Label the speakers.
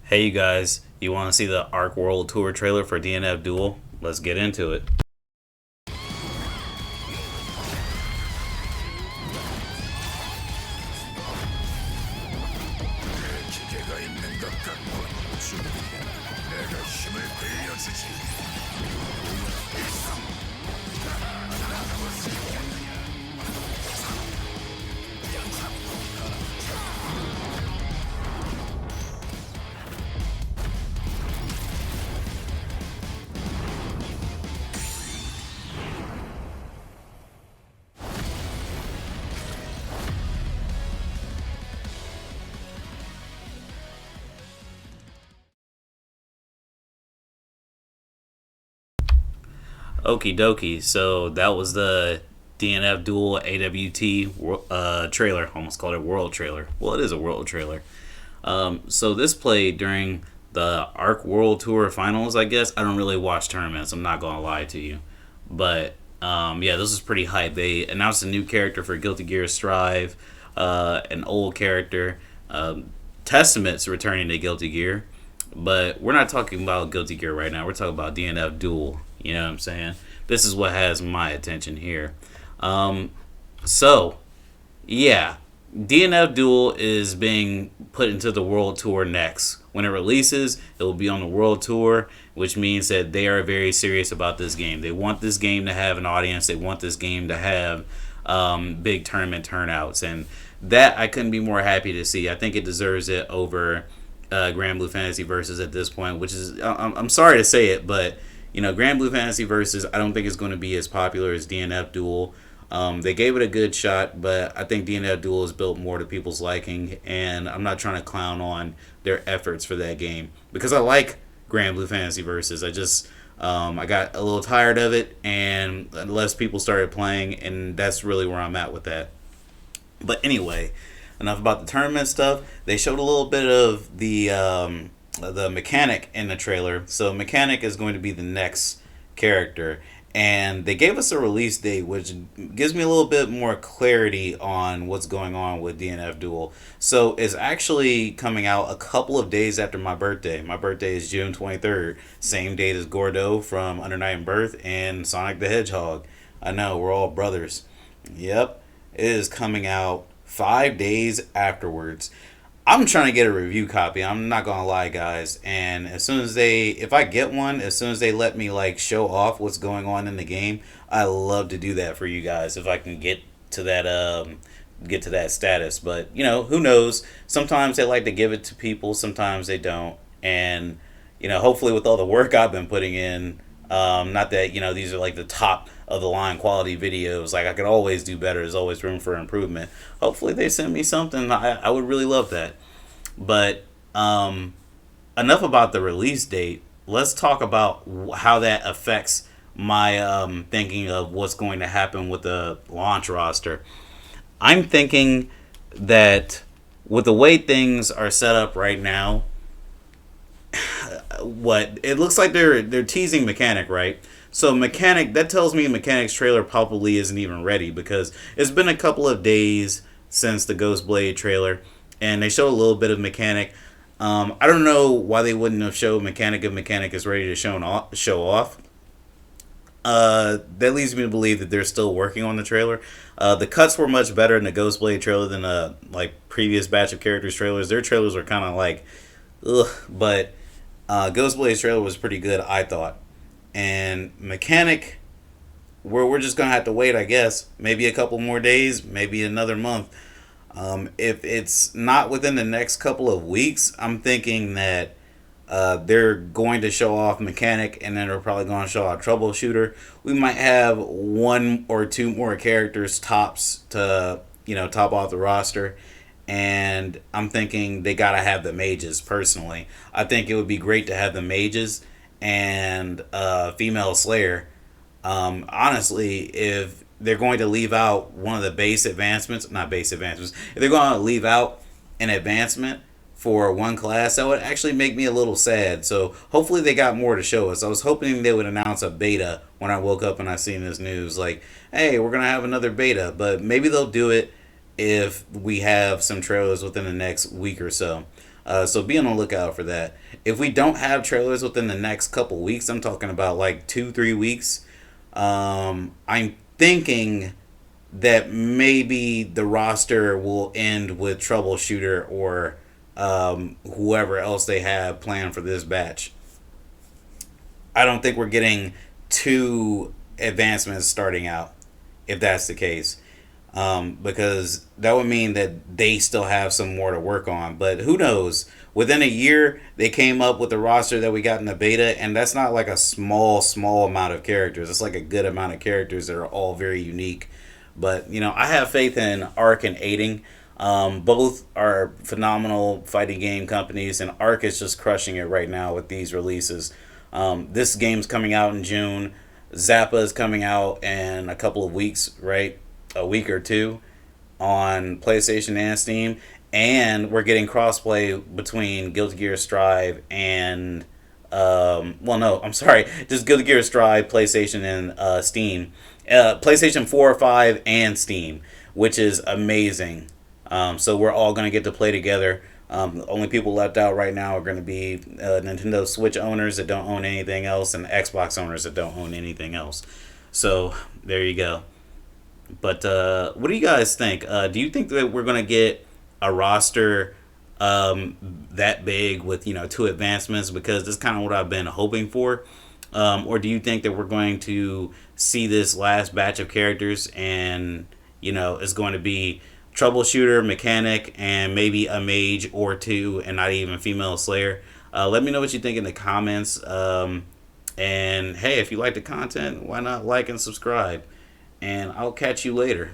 Speaker 1: Hey, you guys, you want to see the Arc World Tour trailer for DNF Duel? Let's get into it. Okie dokie, so that was the DNF Duel AWT trailer. Almost called it World trailer. Well, it is a World trailer. So this played during the Arc World Tour Finals, I guess. I don't really watch tournaments, I'm not going to lie to you. But yeah, this is pretty hype. They announced a new character for Guilty Gear Strive, an old character. Testament's returning to Guilty Gear, but we're not talking about Guilty Gear right now. We're talking about DNF Duel. You know what I'm saying? This is what has my attention here. Um, so, yeah, DNF Duel is being put into the World Tour next. When it releases, it will be on the World Tour, which means that they are very serious about this game. They want this game to have an audience. They want this game to have big tournament turnouts, and that I couldn't be more happy to see. I think it deserves it over Grand Blue Fantasy Versus at this point, which is I'm sorry to say it, but Grand Blue Fantasy Versus I don't think is going to be as popular as DNF Duel. They gave it a good shot, but I think DNF Duel is built more to people's liking, and I'm not trying to clown on their efforts for that game because I like Grand Blue Fantasy Versus. I got a little tired of it, and less people started playing, and that's really where I'm at with that. But anyway, enough about the tournament stuff. They showed a little bit of the mechanic in the trailer. So mechanic is going to be the next character, and they gave us a release date, which gives me a little bit more clarity on what's going on with DNF Duel. So it's actually coming out a couple of days after my birthday. My birthday is June 23rd, same date as Gordo from Under Night and Birth and Sonic the Hedgehog. I know, we're all brothers. Yep, it is coming out 5 days afterwards. I'm trying to get a review copy. I'm not gonna lie, guys. And if I get one, as soon as they let me like show off what's going on in the game, I love to do that for you guys. If I can get to that status, but who knows? Sometimes they like to give it to people. Sometimes they don't. And hopefully, with all the work I've been putting in, not that these are like the top of the line quality videos. Like I could always do better. There's always room for improvement. Hopefully they send me something. I would really love that. But enough about the release date. Let's talk about how that affects my thinking of what's going to happen with the launch roster. I'm thinking that with the way things are set up right now, what it looks like they're teasing mechanic, right? So mechanic, that tells me mechanic's trailer probably isn't even ready because it's been a couple of days since the Ghost Blade trailer, and they showed a little bit of mechanic. I don't know why they wouldn't have showed mechanic if mechanic is ready to show off. That leads me to believe that they're still working on the trailer. The cuts were much better in the Ghost Blade trailer than like previous batch of characters trailers. Their trailers were kind of like, ugh, but Ghost Blade's trailer was pretty good, I thought. And mechanic, we're just gonna have to wait, I guess. Maybe a couple more days, maybe another month. If it's not within the next couple of weeks, I'm thinking that they're going to show off mechanic, and then they're probably going to show off troubleshooter. We might have one or two more characters tops to top off the roster, and I'm thinking they gotta have the mages. Personally, I think it would be great to have the mages and female slayer. Honestly, if they're going to leave out one of the base advancements, not base advancements, if they're going to leave out an advancement for one class, that would actually make me a little sad. So hopefully they got more to show us. I was hoping they would announce a beta when I woke up and I seen this news, like, hey, we're gonna have another beta, but maybe they'll do it if we have some trailers within the next week or so. So be on the lookout for that. If we don't have trailers within the next couple weeks, I'm talking about like 2-3 weeks. I'm thinking that maybe the roster will end with Troubleshooter or whoever else they have planned for this batch. I don't think we're getting two advancements starting out, if that's the case. Because that would mean that they still have some more to work on. But who knows? Within a year, they came up with the roster that we got in the beta, and that's not like a small amount of characters. It's like a good amount of characters that are all very unique. But I have faith in Arc and Aiding. Both are phenomenal fighting game companies, and Arc is just crushing it right now with these releases. This game's coming out in June. Zappa is coming out in a couple of weeks, right? A week or two on PlayStation and Steam. And we're getting crossplay between Guilty Gear Strive and well, no, I'm sorry, just Guilty Gear Strive, PlayStation, and Steam, PlayStation 4 or 5, and Steam, which is amazing. So we're all gonna get to play together. The only people left out right now are going to be Nintendo Switch owners that don't own anything else and Xbox owners that don't own anything else. So there you go. But what do you guys think? Do you think that we're going to get a roster that big with two advancements? Because that's kind of what I've been hoping for. Or do you think that we're going to see this last batch of characters and it's going to be Troubleshooter, Mechanic, and maybe a mage or two, and not even female Slayer? Let me know what you think in the comments. And hey, if you like the content, why not like and subscribe? And I'll catch you later.